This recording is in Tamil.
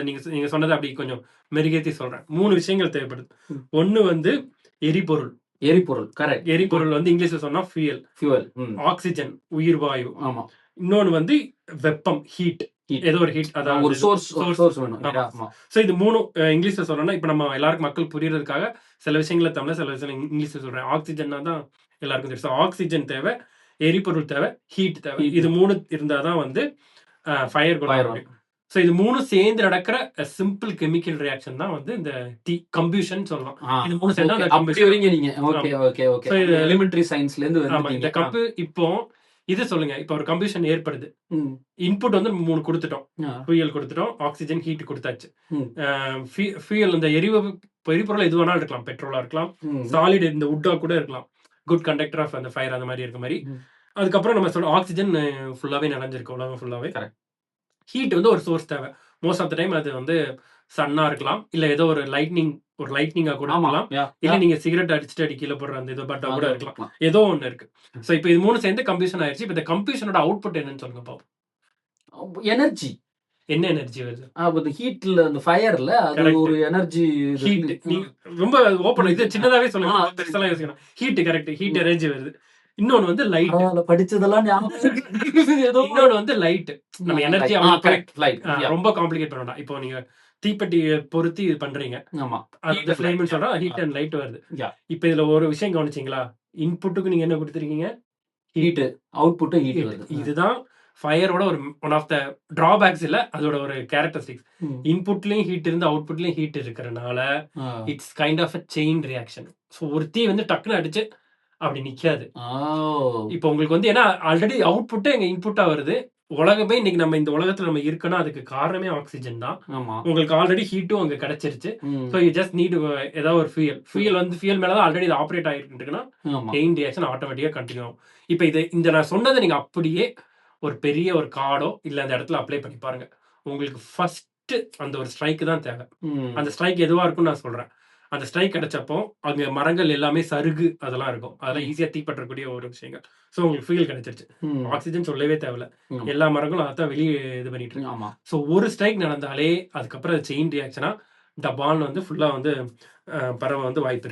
நீங்க நீங்க சொன்னது அப்படி கொஞ்சம் மெருகேத்தி சொல்றேன். 3 விஷயங்கள் தேவைப்படுது. ம். ஒண்ணு வந்து எரிபொருள். எரிபொருள். கரெக்ட். எரிபொருள் வந்து இங்கிலீஷ்ல சொன்னா ஃபியூயல். ஃபியூயல். ஆக்ஸிஜன் உயிர் வாயு. ஆமா. இன்னொன்னு வந்து வெப்பம், ஹீட். ஹீட். ஏதோ ஒரு ஹீட். அதாவது ஒரு சோர்ஸ் வேணும். ஆமா. ஆமா. சோ இது 3 இங்கிலீஷ்ல சொல்லணும்னா, இப்ப நம்ம எல்லாருக்கும் மக்கள் புரியறதுக்காக சில விஷயங்கள தமிழ்ல, சில விஷயங்கள இங்கிலீஷ்ல சொல்றேன். ஆக்ஸிஜன்னா தான் எல்லாருக்கும் தெரியும். ஆக்ஸிஜன் தேவை, எரிபொருள் தேவை, ஹீட் தேவை. இது 3 இருந்தா தான் வந்து ஃபயர் கூட வர முடியும். சோ இது 3 சேர்ந்து நடக்கிற சிம்பிள் கெமிக்கல் ரியாக்ஷன் தான் வந்து இந்த கம்பஷன் சொல்லலாம். இது 3 சேர்ந்தா அந்த கம்பஷன் வரீங்க நீங்க. Okay okay okay. சோ இது எலிமெண்டரி சயின்ஸ்ல இருந்து வந்துட்டீங்க. இந்த இப்போ இது சொல்லுங்க. இப்போ ஒரு கம்பஷன் ஏற்படுது. இன்புட் வந்து 3 கொடுத்துட்டோம். ஃபியூயல் கொடுத்துட்டோம், ஆக்ஸிஜன், ஹீட் கொடுத்தாச்சு. ஃபியூயல் இந்த எரிபொருள் எது வேணாலும் இருக்கலாம். பெட்ரோலா இருக்கலாம், சாலிட் இந்த வுட்டா கூட இருக்கலாம். குட் கண்டக்டர் ஆஃப் அந்த ஃபயர் அந்த மாதிரி இருக்க மாதிரி. அதுக்கப்புறம் நம்ம சொல்ற ஆக்ஸிஜன் ஃபுல்லாவே நிறைஞ்சிருக்கு உலகம் ஃபுல்லாவே. ஹீட் வந்து ஒரு சோர்ஸ் தேவை. மோஸ்ட் ஆஃப் த டைம் அது வந்து சன்னா இருக்கலாம், இல்ல ஏதோ ஒரு லைட்னிங்கா கூட இருக்கலாம், இல்ல நீங்க சிகரெட் அடிச்சுட்டு கீழே போடுற அந்த இது பட்டா கூட இருக்கலாம். ஏதோ ஒண்ணு இருக்கு. சோ இப்போ இது 3 சேர்ந்து கம்பஷன் ஆயிருச்சு. இப்போ இந்த கம்பஷனோட அவுட்புட் என்னன்னு சொல்லுங்க பாப்போம். எனர்ஜி. என்ன எனர்ஜி வருது? அந்த ஹீட்ல அந்த ஃபயர்ல அது ஒரு எனர்ஜி. ஹீட். நீங்க ரொம்ப ஓபன் இது சின்னதாவே சொல்லுங்க. பெருசா யோசிக்கணும். Heat correct. ஹீட் எனர்ஜி வருது. இன்னொன்னு வந்து லைட். படிச்சதெல்லாம் ஞாபகம். இன்னொன்னு வந்து லைட். நம்ம எனர்ஜி கரெக்ட். லைட். ரொம்ப காம்ப்ளிகேட் பண்ண வேண்டாம். இப்போ நீங்க தீப்பெட்டியை பொருத்தி இது பண்றீங்க. ஆமா. அந்த ஃப்ளேம்னு சொல்றா ஹீட் அண்ட் லைட் வருது. இப்போ இதுல ஒரு விஷயம் கவனிச்சீங்களா? இன்புட்டுக்கு நீங்க என்ன கொடுத்திருக்கீங்க? ஹீட். அவுட்புட் ஹீட் வருது. இதுதான் ஃபயரோட ஒரு ஒன் ஆஃப் த டிராபேக்ஸ் இல்ல, அதோட ஒரு கேரக்டரிஸ்டிக்ஸ். இன்புட்லயும் ஹீட் இருந்து அவுட்புட்லயும் ஹீட் இருக்கறனால it's kind of a chain reaction. So ஒரு தீ வந்து டக்குன்னு அடிச்சு அப்படி நிக்காது. இப்போ உங்களுக்கு வந்து ஏன்னா ஆல்ரெடி அவுட்புட்டே எங்க இன்புட்டா வருது. உலகமே இன்னைக்கு நம்ம இந்த உலகத்துல நம்ம இருக்கணும், அதுக்கு காரணமே ஆக்ஸிஜன் தான். உங்களுக்கு ஆல்ரெடி ஹீட்டும் அங்க கிடைச்சிருச்சு. சோ யூ ஜஸ்ட் நீட் ஏதாவது ஒரு ஃபியூயல் மேல தான் ஆல்ரெடி இது ஆபரேட் ஆகிட்டு இருக்குன்னா செயின் ரியாக்ஷன் ஆட்டோமேட்டிக்கா கண்டினியூ ஆகும். இப்போ இந்த நான் சொன்னதை நீங்க அப்படியே ஒரு பெரிய ஒரு கார்டோ இல்ல அந்த இடத்துல அப்ளை பண்ணி பாருங்க. உங்களுக்கு ஃபர்ஸ்ட் அந்த ஒரு ஸ்ட்ரைக் தான் தேவை. அந்த ஸ்ட்ரைக் எதுவா இருக்கும்னு நான் சொல்றேன். அந்த ஸ்ட்ரைக் கிடைச்சப்போ அங்க மரங்கள் எல்லாமே சருகு அதெல்லாம் இருக்கும். அதெல்லாம் ஈஸியா தீப்பற்றக்கூடிய ஒரு விஷயங்கள். சோ உங்களுக்கு ஃபியூயல் கிடைச்சிருச்சு. ஆக்ஸிஜன் சொல்லவே தேவையில்ல. எல்லா மரங்களும் அதான் வெளியே இது பண்ணிட்டு இருக்கு. சோ ஒரு ஸ்ட்ரைக் நடந்தாலே அதுக்கப்புறம் செயின் ரியாக்ஷனா டபால்னு வந்து ஃபுல்லா வந்து பரவ வந்து வாய்ப்பு இருக்கு.